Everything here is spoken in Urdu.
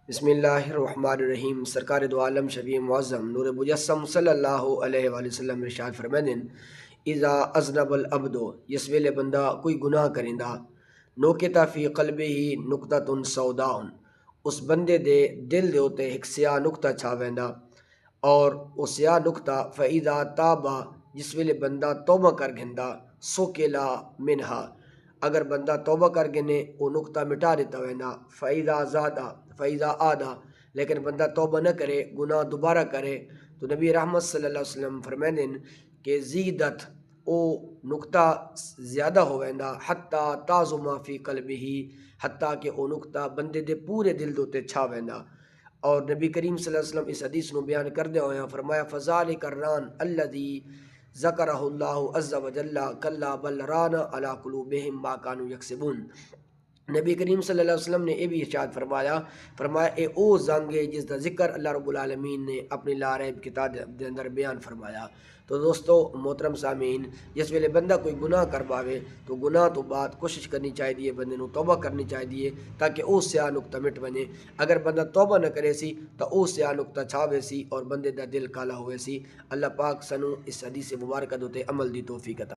بسم اللہ الرحمن الرحیم۔ سرکار دو عالم شفیع معظم نور مجسم صلی اللہ علیہ وآلہ وسلم ارشاد فرمائیں اذا اذنب العبد، جس ویلے بندہ کوئی گناہ کریندا، نوکتا فی قلبہ نقطۃ سوداء، اس بندے دے دل دے ہوتے ایک سیاہ نقطہ چھا ویندا، اور وہ سیاہ نقطہ فاذا تابا، جس ویلے بندہ توبہ کر گھندا، سوکلا منہا، اگر بندہ توبہ کر گنے وہ نقطہ مٹا دیتا ویندا، فیضا آدھا، لیکن بندہ توبہ نہ کرے، گناہ دوبارہ کرے، تو نبی رحمت صلی اللہ علیہ وسلم فرمائیں کہ زیدت او نقطہ زیادہ ہو ویندا، حتی تعظم فی قلبہ، حتیٰ کہ او نقطہ بندے دے پورے دل دوتے چھا ویندا۔ اور نبی کریم صلی اللہ علیہ وسلم اس حدیث نو بیان کردے ہوئے فرمایا فذالک الران الذی ذکرہ اللہ عز وجل کلا بل ران علی قلوبہم ما کانوا یکسبون۔ نبی کریم صلی اللہ علیہ وسلم نے یہ بھی ارشاد فرمایا اے او زنگ ہے جس کا ذکر اللہ رب العالمین نے اپنی لا ریب کتاب دے اندر بیان فرمایا۔ تو دوستو محترم سامعین، جس ویلے بندہ کوئی گناہ کر باوے تو گناہ تو بعد کوشش کرنی چاہیے، بندے نو توبہ کرنی چاہیے تاکہ او سیاہ نقطہ مٹ بنے۔ اگر بندہ توبہ نہ کرے سی تو او سیاہ نقطہ چھاوے سی اور بندے دا دل کالا ہوئے سی۔ اللہ پاک سنو اس حدیث مبارکہ دوتے عمل دی توفیق عطا